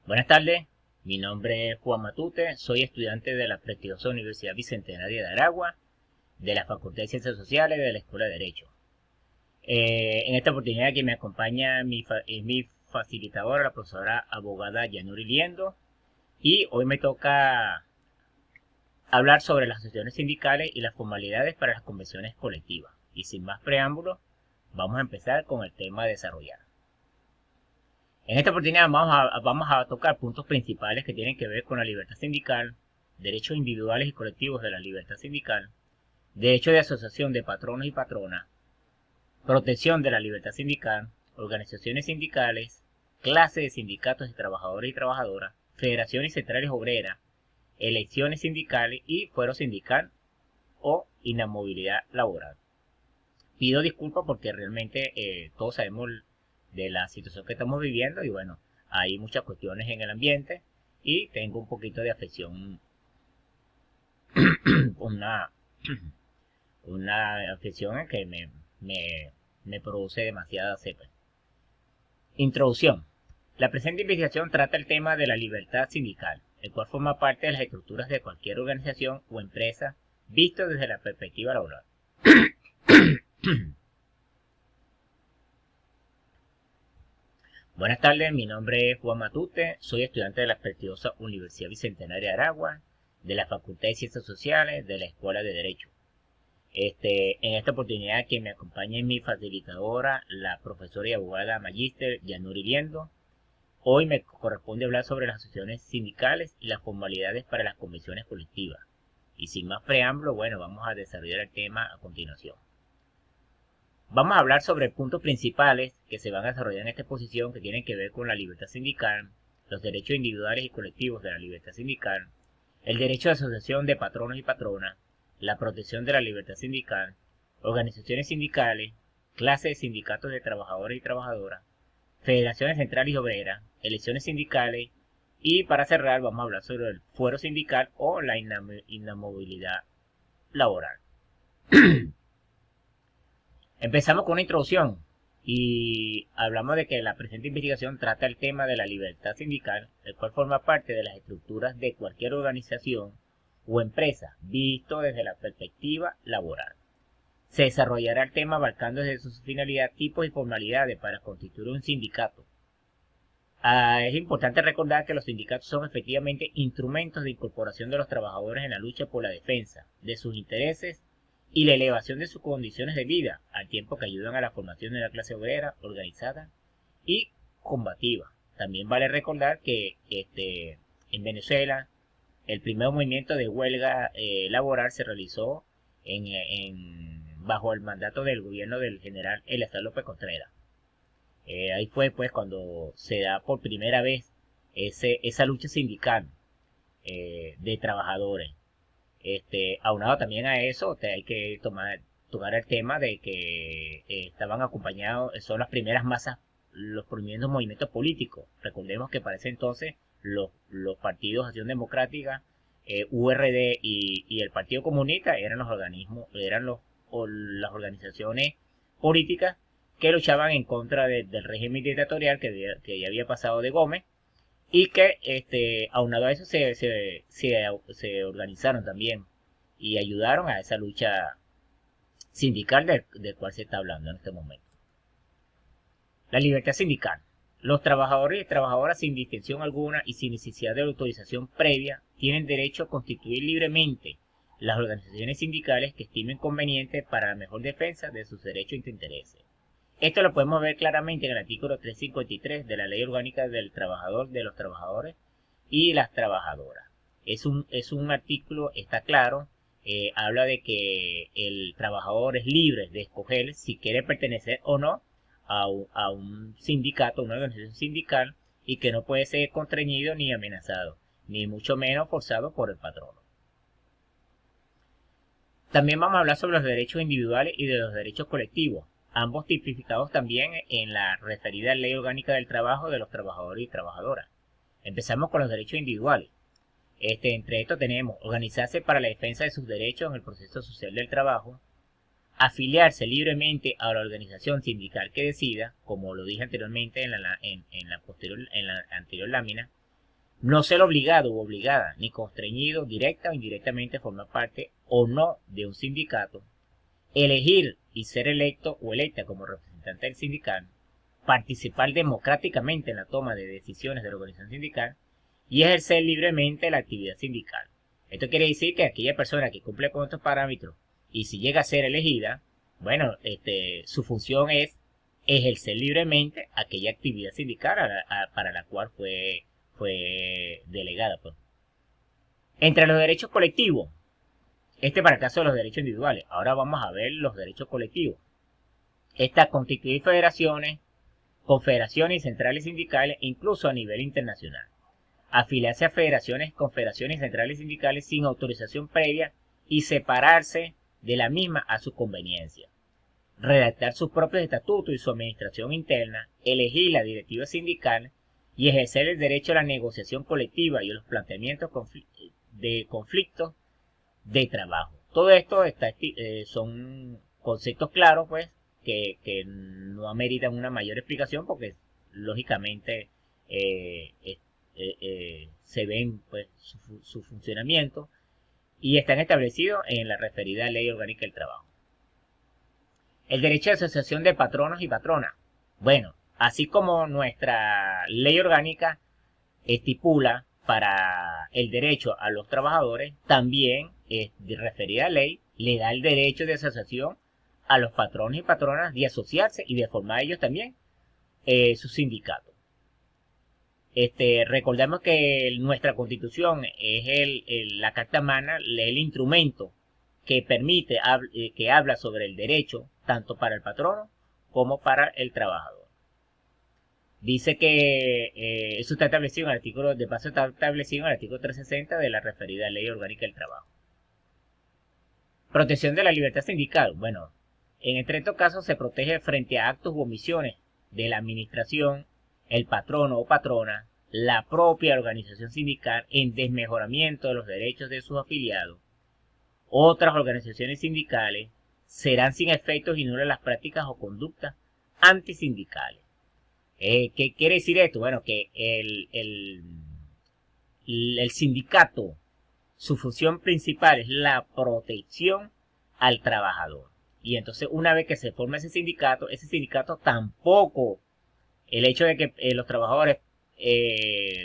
Buenas tardes, mi nombre es Juan Matute, soy estudiante de la prestigiosa Universidad Bicentenaria de Aragua, de la Facultad de Ciencias Sociales de la Escuela de Derecho. En esta oportunidad que me acompaña es mi facilitadora, la profesora abogada Yanuri Liendo, y hoy me toca hablar sobre las asociaciones sindicales y las formalidades para las convenciones colectivas. Y sin más preámbulos, vamos a empezar con el tema a desarrollar. En esta oportunidad vamos a tocar puntos principales que tienen que ver con la libertad sindical, derechos individuales y colectivos de la libertad sindical, derecho de asociación de patronos y patronas, protección de la libertad sindical, organizaciones sindicales, clase de sindicatos de trabajadores y trabajadoras, federaciones centrales obreras, elecciones sindicales y fuero sindical o inamovilidad laboral. Pido disculpas porque realmente todos sabemos de la situación que estamos viviendo y bueno, hay muchas cuestiones en el ambiente y tengo un poquito de afección, una, una afección que me produce demasiada cepa. Introducción. La presente investigación trata el tema de la libertad sindical, el cual forma parte de las estructuras de cualquier organización o empresa visto desde la perspectiva laboral. Buenas tardes, mi nombre es Juan Matute, soy estudiante de la prestigiosa Universidad Bicentenaria de Aragua, de la Facultad de Ciencias Sociales, de la Escuela de Derecho. En esta oportunidad quien me acompaña es mi facilitadora, la profesora y abogada magíster Yanuri Liendo. Hoy me corresponde hablar sobre las asociaciones sindicales y las formalidades para las convenciones colectivas. Y sin más preámbulo, bueno, vamos a desarrollar el tema a continuación. Vamos a hablar sobre puntos principales que se van a desarrollar en esta exposición que tienen que ver con la libertad sindical, los derechos individuales y colectivos de la libertad sindical, el derecho de asociación de patronos y patronas, la protección de la libertad sindical, organizaciones sindicales, clase de sindicatos de trabajadores y trabajadoras, federaciones centrales y obreras, elecciones sindicales y para cerrar vamos a hablar sobre el fuero sindical o la inamovilidad laboral. Empezamos con una introducción y hablamos de que la presente investigación trata el tema de la libertad sindical, el cual forma parte de las estructuras de cualquier organización o empresa, visto desde la perspectiva laboral. Se desarrollará el tema abarcando desde su finalidad, tipos y formalidades para constituir un sindicato. Es importante recordar que los sindicatos son efectivamente instrumentos de incorporación de los trabajadores en la lucha por la defensa de sus intereses y la elevación de sus condiciones de vida, al tiempo que ayudan a la formación de una clase obrera organizada y combativa. También vale recordar que en Venezuela el primer movimiento de huelga laboral se realizó bajo el mandato del gobierno del general Eleazar López Contreras. Ahí fue pues cuando se da por primera vez esa lucha sindical de trabajadores. Aunado también a eso, hay que tomar el tema de que estaban acompañados, son las primeras masas, los primeros movimientos políticos. Recordemos que para ese entonces los partidos Acción Democrática, URD y el Partido Comunista eran los organismos, las organizaciones políticas que luchaban en contra del régimen dictatorial que ya había pasado de Gómez y que aunado a eso se organizaron también y ayudaron a esa lucha sindical del cual se está hablando en este momento. La libertad sindical. Los trabajadores y trabajadoras sin distinción alguna y sin necesidad de autorización previa tienen derecho a constituir libremente las organizaciones sindicales que estimen conveniente para la mejor defensa de sus derechos e intereses. Esto lo podemos ver claramente en el artículo 353 de la Ley Orgánica del Trabajador, de los Trabajadores y las Trabajadoras. Es un artículo, está claro, habla de que el trabajador es libre de escoger si quiere pertenecer o no a un sindicato, una organización sindical, y que no puede ser constreñido ni amenazado, ni mucho menos forzado por el patrono. También vamos a hablar sobre los derechos individuales y de los derechos colectivos, ambos tipificados también en la referida Ley Orgánica del Trabajo de los Trabajadores y Trabajadoras. Empezamos con los derechos individuales. Entre estos tenemos organizarse para la defensa de sus derechos en el proceso social del trabajo, afiliarse libremente a la organización sindical que decida, como lo dije anteriormente en la anterior lámina, No ser obligado u obligada, ni constreñido directa o indirectamente a formar parte o no de un sindicato, elegir y ser electo o electa como representante del sindicato, participar democráticamente en la toma de decisiones de la organización sindical y ejercer libremente la actividad sindical. Esto quiere decir que aquella persona que cumple con estos parámetros y si llega a ser elegida, bueno, su función es ejercer libremente aquella actividad sindical para la cual fue delegada. Pues. Entre los derechos colectivos, para el caso de los derechos individuales, ahora vamos a ver los derechos colectivos. Está constituir federaciones, confederaciones y centrales sindicales, incluso a nivel internacional. Afiliarse a federaciones, confederaciones y centrales sindicales sin autorización previa y separarse de la misma a su conveniencia. Redactar sus propios estatutos y su administración interna, elegir la directiva sindical y ejercer el derecho a la negociación colectiva y a los planteamientos de conflictos de trabajo. Todo esto son conceptos claros, pues, que no ameritan una mayor explicación porque, lógicamente, se ven pues, su funcionamiento y están establecidos en la referida Ley Orgánica del Trabajo. El derecho de asociación de patronos y patronas. Bueno, así como nuestra ley orgánica estipula para el derecho a los trabajadores, también de referida ley le da el derecho de asociación a los patronos y patronas de asociarse y de formar ellos también su sindicato. Recordemos que nuestra constitución es la Carta Magna, el instrumento que permite, que habla sobre el derecho tanto para el patrono como para el trabajador. Dice que eso está establecido en el artículo, de paso está establecido en el artículo 360 de la referida Ley Orgánica del Trabajo. Protección de la libertad sindical. Bueno, en estricto caso se protege frente a actos u omisiones de la administración, el patrono o patrona, la propia organización sindical en desmejoramiento de los derechos de sus afiliados. Otras organizaciones sindicales serán sin efectos y nulas las prácticas o conductas antisindicales. ¿Qué quiere decir esto? Bueno, que el sindicato, su función principal es la protección al trabajador. Y entonces una vez que se forma ese sindicato tampoco, el hecho de que los trabajadores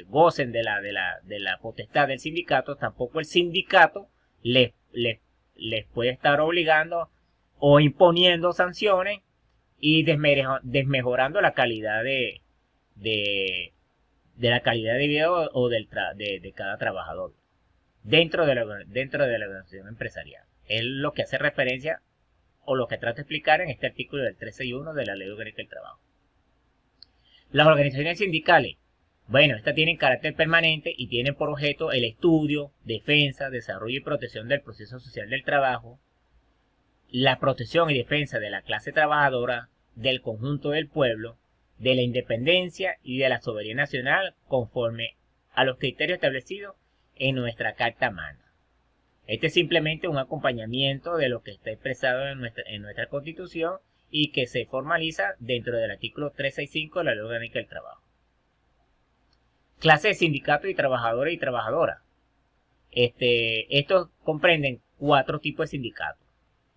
gocen de la potestad del sindicato, tampoco el sindicato les puede estar obligando o imponiendo sanciones y desmejorando la calidad de la calidad de vida o de cada trabajador dentro de la organización empresarial. Es lo que hace referencia o lo que trata de explicar en este artículo del 13.1 de la Ley Orgánica del Trabajo. Las organizaciones sindicales, bueno, estas tienen carácter permanente y tienen por objeto el estudio, defensa, desarrollo y protección del proceso social del trabajo, la protección y defensa de la clase trabajadora, del conjunto del pueblo, de la independencia y de la soberanía nacional conforme a los criterios establecidos en nuestra Carta Magna. Este es simplemente un acompañamiento de lo que está expresado en nuestra Constitución y que se formaliza dentro del artículo 365 de la Ley Orgánica del Trabajo. Clase de sindicatos y trabajadores y trabajadoras. Estos comprenden 4 tipos de sindicatos.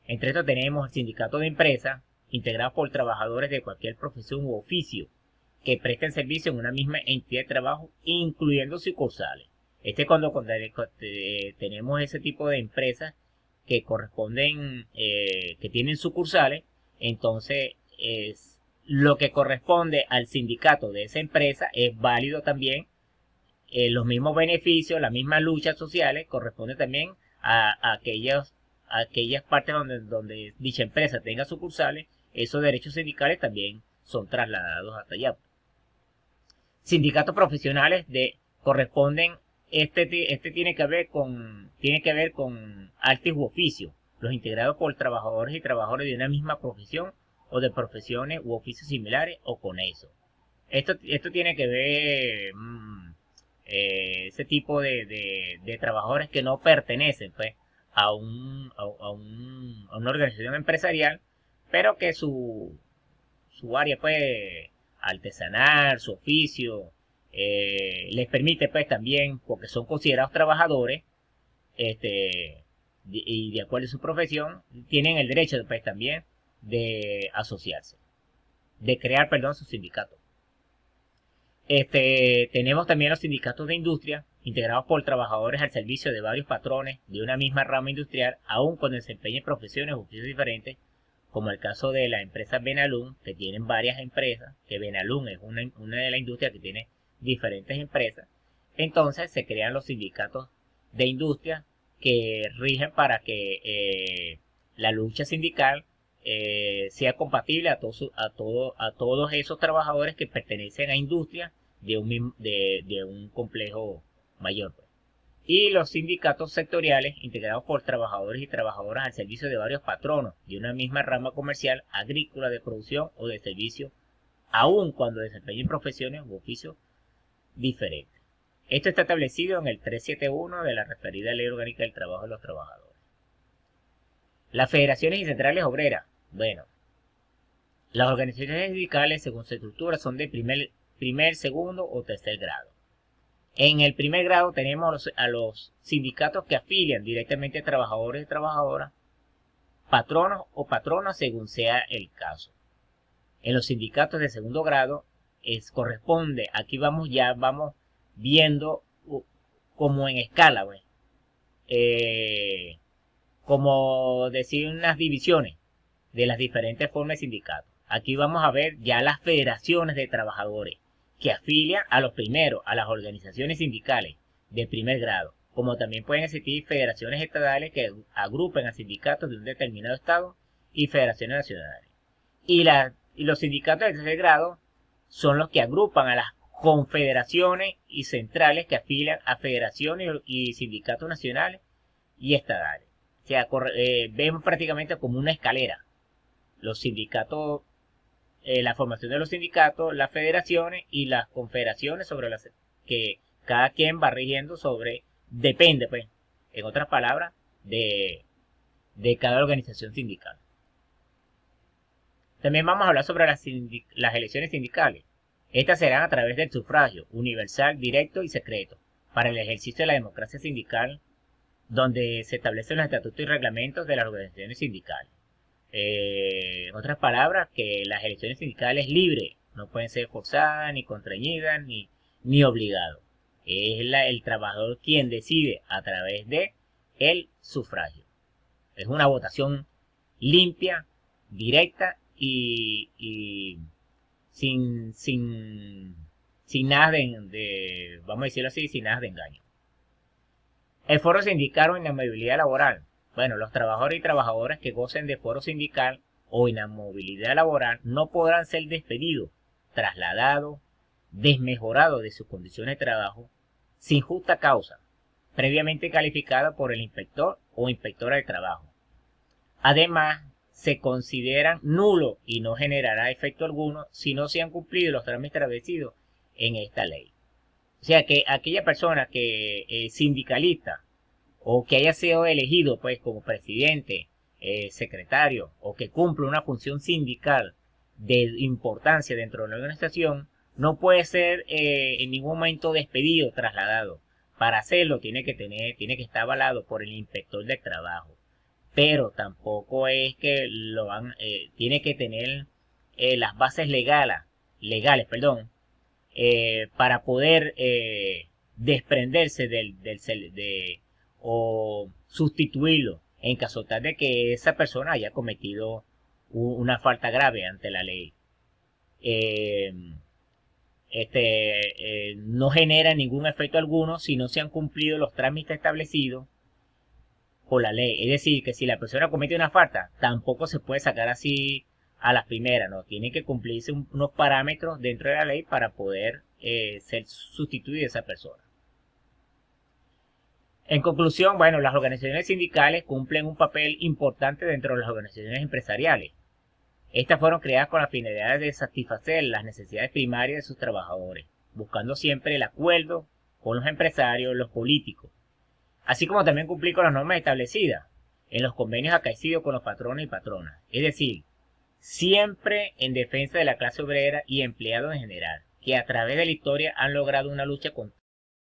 Entre estos tenemos el sindicato de empresa, integrado por trabajadores de cualquier profesión u oficio que presten servicio en una misma entidad de trabajo, incluyendo sucursales. Cuando tenemos ese tipo de empresas que corresponden, que tienen sucursales, entonces lo que corresponde al sindicato de esa empresa es válido también. Los mismos beneficios, las mismas luchas sociales corresponde también a aquellas partes donde dicha empresa tenga sucursales. Esos derechos sindicales también son trasladados hasta allá. Sindicatos profesionales corresponden, tiene que ver con artes u oficios, los integrados por trabajadores y trabajadoras de una misma profesión o de profesiones u oficios similares o con eso. Esto tiene que ver ese tipo de trabajadores que no pertenecen pues a una organización empresarial, pero que su área pues artesanal, su oficio, les permite pues también, porque son considerados trabajadores, y de acuerdo a su profesión, tienen el derecho pues también de asociarse, de crear, perdón, su sindicato. Tenemos también los sindicatos de industria, integrados por trabajadores al servicio de varios patrones de una misma rama industrial, aun cuando desempeñen profesiones o oficios diferentes, como el caso de la empresa Benalún, que tienen varias empresas, que Benalún es una de las industrias que tiene diferentes empresas. Entonces se crean los sindicatos de industria que rigen para que la lucha sindical sea compatible a todos esos trabajadores que pertenecen a industria de un complejo mayor, pues. Y los sindicatos sectoriales, integrados por trabajadores y trabajadoras al servicio de varios patronos de una misma rama comercial, agrícola, de producción o de servicio, aun cuando desempeñen profesiones u oficios diferentes. Esto está establecido en el 371 de la referida Ley Orgánica del Trabajo de los Trabajadores. Las federaciones y centrales obreras. Bueno, las organizaciones sindicales, según su estructura, son de primer, segundo o tercer grado. En el primer grado tenemos a los sindicatos que afilian directamente a trabajadores y trabajadoras, patronos o patronas según sea el caso. En los sindicatos de segundo grado corresponde, aquí vamos viendo como en escala, pues, como decir unas divisiones de las diferentes formas de sindicatos. Aquí vamos a ver ya las federaciones de trabajadores que afilian a los primeros, a las organizaciones sindicales de primer grado, como también pueden existir federaciones estatales que agrupen a sindicatos de un determinado estado y federaciones nacionales. Y los sindicatos de tercer grado son los que agrupan a las confederaciones y centrales que afilian a federaciones y sindicatos nacionales y estatales. O sea, vemos prácticamente como una escalera. Los sindicatos, la formación de los sindicatos, las federaciones y las confederaciones sobre las que cada quien va rigiendo sobre, depende, pues, en otras palabras, de cada organización sindical. También vamos a hablar sobre las elecciones sindicales. Estas serán a través del sufragio universal, directo y secreto, para el ejercicio de la democracia sindical, donde se establecen los estatutos y reglamentos de las organizaciones sindicales. En otras palabras, que las elecciones sindicales libres, no pueden ser forzadas, ni contrañidas, ni obligadas. Es el trabajador quien decide a través de el sufragio. Es una votación limpia, directa y sin nada vamos a decirlo así, sin nada de engaño. El foro sindical o inamovilidad laboral. Bueno, los trabajadores y trabajadoras que gocen de foro sindical o inamovilidad laboral no podrán ser despedidos, trasladados, desmejorados de sus condiciones de trabajo sin justa causa, previamente calificada por el inspector o inspectora de trabajo. Además, se consideran nulos y no generará efecto alguno si no se han cumplido los trámites establecidos en esta ley. O sea que aquella persona que es sindicalista o que haya sido elegido pues como presidente, secretario o que cumple una función sindical de importancia dentro de la organización, no puede ser en ningún momento despedido, trasladado. Para hacerlo tiene que estar avalado por el inspector del trabajo. Pero tampoco es que tiene que tener las bases legales, para poder desprenderse o sustituirlo en caso tal de que esa persona haya cometido una falta grave ante la ley. No genera ningún efecto alguno si no se han cumplido los trámites establecidos por la ley. Es decir, que si la persona comete una falta, tampoco se puede sacar así a las primeras, ¿no? Tiene que cumplirse unos parámetros dentro de la ley para poder ser sustituida esa persona. En conclusión, bueno, las organizaciones sindicales cumplen un papel importante dentro de las organizaciones empresariales. Estas fueron creadas con la finalidad de satisfacer las necesidades primarias de sus trabajadores, buscando siempre el acuerdo con los empresarios, los políticos, así como también cumplir con las normas establecidas en los convenios acaecidos con los patrones y patronas. Es decir, siempre en defensa de la clase obrera y empleados en general, que a través de la historia han logrado una lucha